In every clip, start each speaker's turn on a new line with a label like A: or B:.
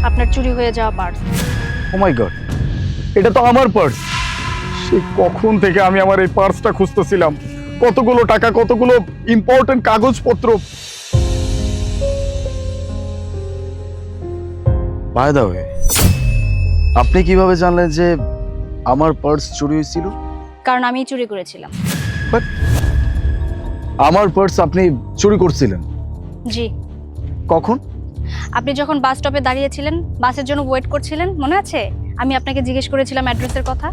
A: আপনার চুরি হয়ে যাওয়া পার্স।
B: ও মাই গড, এটা তো আমার পার্স। সে কখন থেকে আমি আমার এই পার্সটা খুঁজতেছিলাম, কতগুলো টাকা, কতগুলো ইম্পর্টেন্ট কাগজপত্র। বাই দ্য ওয়ে, আপনি কিভাবে জানলেন যে আমার পার্স চুরি হয়েছিল?
A: কারণ আমি চুরি করেছিলাম।
B: বাট আমার পার্স আপনি চুরি করছিলেন
A: জি।
B: কখন?
A: আপনি যখন বাস স্টপে দাঁড়িয়েছিলেন, বাসের জন্য ওয়েট করছিলেন, মনে আছে? আমি আপনাকে জিজ্ঞেস করেছিলাম অ্যাড্রেসের কথা।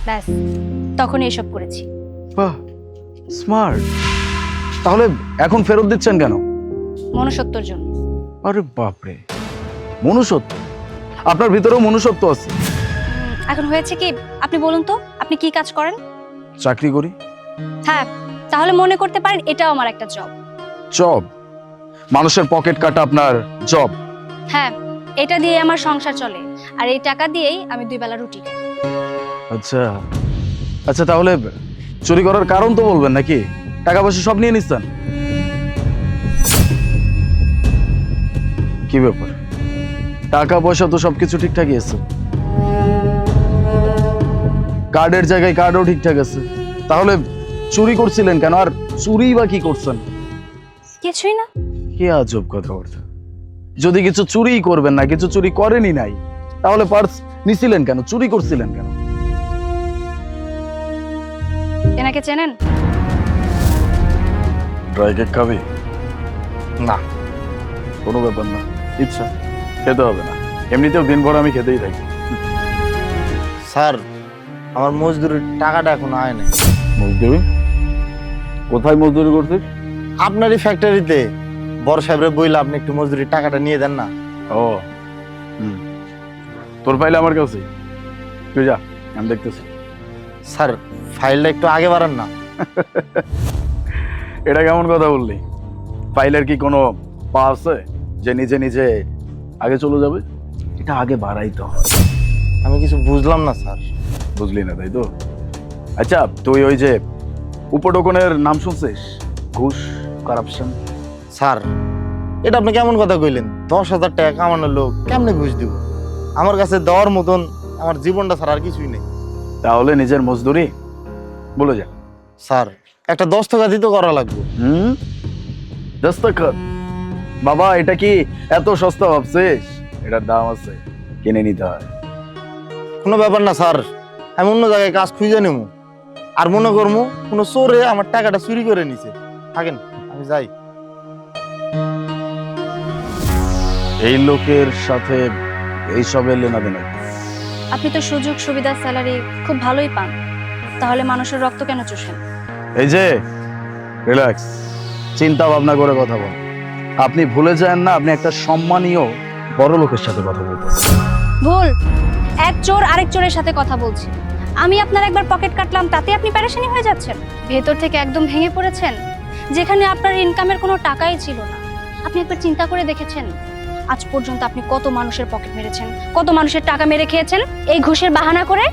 A: ব্যাস, তখনই এসব করেছি।
B: বাহ, স্মার্ট। তাহলে এখন ফেরত দিচ্ছেন কেন?
A: মনুষ্যত্বর জন্য।
B: আরে বাপরে, মনুষ্যত্ব? আপনার ভিতরেও মনুষ্যত্ব আছে?
A: এখন হয়েছে কি, আপনি বলুন তো, আপনি কি কাজ করেন?
B: চাকরি করি।
A: হ্যাঁ, তাহলে মনে করতে পারেন এটাও আমার একটা জব।
B: জব? মানুষের পকেট কাটা আপনার জব?
A: হ্যাঁ, এটা দিয়ে আমার সংসার চলে, আর এই টাকা দিয়েই আমি 2 বেলা রুটি খাই।
B: আচ্ছা আচ্ছা, তাহলে চুরি করার কারণ তো বলবেন নাকি? টাকা পয়সা সব নিয়ে নিচ্ছেন? কি ব্যাপার, টাকা পয়সা তো সবকিছু ঠিকঠাকই আছে, কার্ডের জায়গায় কার্ডও ঠিকঠাক আছে, তাহলে চুরি করছিলেন কেন? আর চুরি বা কি করছেন?
A: কিছুই না।
B: কি আজব কথাবার্তা! যদি কিছু চুরি করবেন না, কিছু চুরি করেনই নাই, তাহলে পার্স নিছিলেন কেন, চুরি করছিলেন কেন?
A: এনাকে চেনেন?
B: ড্রাই কেক খাবি? না, কোনো ব্যাপার না, ইচ্ছা খেতে হবে না, এমনিতেও দিনভর আমি খেতেই থাকি।
C: স্যার, আমার মজদুরির টাকাটা এখন আয় নাই।
B: মজদুরি? কোথায় মজদুরি করছিস?
C: আপনারই ফ্যাক্টরিতে। বড় সাহেবরে বইলে আপনি একটু মজদুরির টাকাটা নিয়ে দেন না।
B: ও, তোর ফাইল আমার কাছে, তুই যা, আমি দেখতেছি।
C: স্যার, ফাইলটা একটু আগে বাড়ান না।
B: এটা কেমন কথা বললি? ফাইলের কি কোনো পা আছে যে নিজে নিজে আগে চলে যাবে? এটা আগে বাড়াইতে হয়।
C: আমি কিছু বুঝলাম না স্যার।
B: বুঝলি না, তাই তো? আচ্ছা, তুই ওই যে উপটোকনের নাম শুনছিস? ঘুষ, কারাপশন।
C: স্যার, এটা আপনি কেমন কথা কইলেন? 10,000 টাকা কামানোর লোক কেমনে ঘুষ দিব? আমার কাছে দেওয়ার মতন আমার জীবনটা স্যার আর কিছুই নেই।
B: তাহলে নিজের মজদুরি বলে যা।
C: স্যার, একটা দস্তখত তো করা লাগবে।
B: দস্তখত? বাবা, এটা কি এত সস্তা ভাবছিস? এটার দাম আছে, কিনে নিতে হয়।
C: কোনো ব্যাপার না স্যার, আমি অন্য জায়গায় কাজ খুঁজে নেব। আর মনে করবো কোনো চোরে আমার টাকাটা চুরি করে নিছে। থাকেন, আমি যাই।
B: এই লোকের সাথে এইসবের লেনাদেনা?
A: আপনি তো সুযোগ সুবিধা স্যালারি খুব ভালোই পান, তাহলে মানুষের রক্ত কেন চুষেন?
B: এই যে, রিল্যাক্স, চিন্তা ভাবনা করে কথা বল। আপনি ভুলে যান না, আপনি একটা সম্মানীয় বড় লোকের সাথে কথা বলতেছেন।
A: ভুল। এক চোর আরেক চোরের সাথে কথা বলছি। আমি আপনার একবার পকেট কাটলাম, তাতে আপনি প্যারেশানি হয়ে যাচ্ছেন? ভেতর থেকে একদম ভেঙে পড়েছেন, যেখানে আপনার ইনকামের কোনো টাকাই ছিল না। আপনি একবার চিন্তা করে দেখেছেন আজ পর্যন্ত আপনি কত মানুষের পকেট মেরেছেন, কত মানুষের টাকা মেরে খেয়েছেন এই ঘুষের বাহানা করে?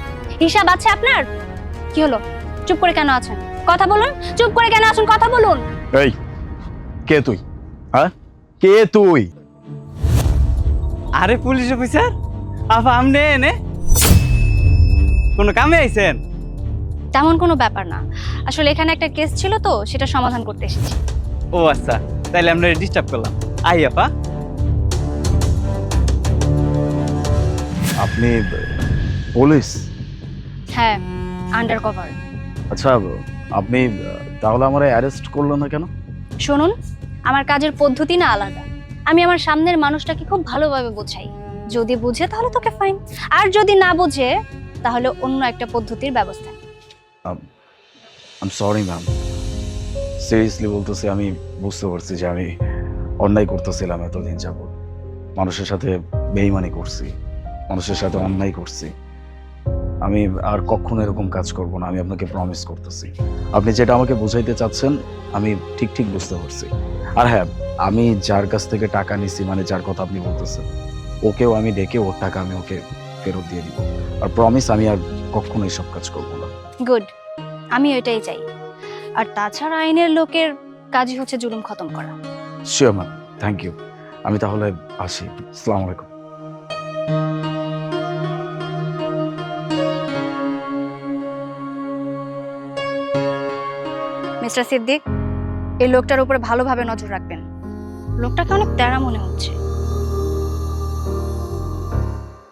A: হিসাব আছে আপনার? কি হলো, চুপ করে কেন আছেন? কথা বলুন। চুপ করে কেন আছেন, কথা বলুন।
B: এই, কে তুই? হ্যাঁ, কে তুই?
D: আরে পুলিশ অফিসার, আপা আমনে এনে কোনো কামে আইছেন?
A: তেমন কোনো ব্যাপার না, আসলে এখানে একটা কেস ছিল তো, সেটা সমাধান করতে এসেছি।
D: ও আচ্ছা, তাইলে আমরা ডিস্টার্ব করলাম। আই আপা।
B: আপনি পুলিশ?
A: হ্যাঁ, আন্ডার কভার।
B: আচ্ছা, আপনি তাহলে আমার অ্যারেস্ট করলো না কেন?
A: শুনুন, আমার কাজের পদ্ধতি না আলাদা। আমি আমার সামনের মানুষটাকে খুব ভালোভাবে বোঝাই। যদি বুঝে তাহলে তোকে ফাইন, আর যদি না বুঝে তাহলে অন্য একটা পদ্ধতির ব্যবস্থা।
B: I am sorry ma'am, seriously বলতেছি, আমি বুঝতে পারছি যে আমি অন্যায় করতেছিলাম এতদিন যাবত। মানুষের সাথে বেইমানি করছি, মানুষের সাথে অন্যায় করছি। আমি আর কখনো এরকম কাজ করব না, আমি আপনাকে প্রমিস করতেছি। আপনি যেটা আমাকে বোঝাইতে চাচ্ছেন আমি ঠিক ঠিক বুঝতে পারছি। আর হ্যাঁ, আমি যার কাছ থেকে টাকা নিছি, মানে যার কথা আপনি বলতেছেন, ওকেও আমি ডেকে ওর টাকা আমি ওকে ফেরত দিয়ে দিব। আর প্রমিস আমি আর কখনো এসব কাজ করবো না।
A: গুড, আমি ওইটাই চাই। আর তাছাড়া আইনের লোকের কাজই হচ্ছে জুলুম খতম করা।
B: Sure ma'am, thank you. আমি তাহলে আসি। আসসালামু আলাইকুম।
A: মিস্টার সিদ্দিক, এই লোকটার উপরে ভালোভাবে নজর রাখবেন। লোকটাকে অনেক তেড়া মনে হচ্ছে।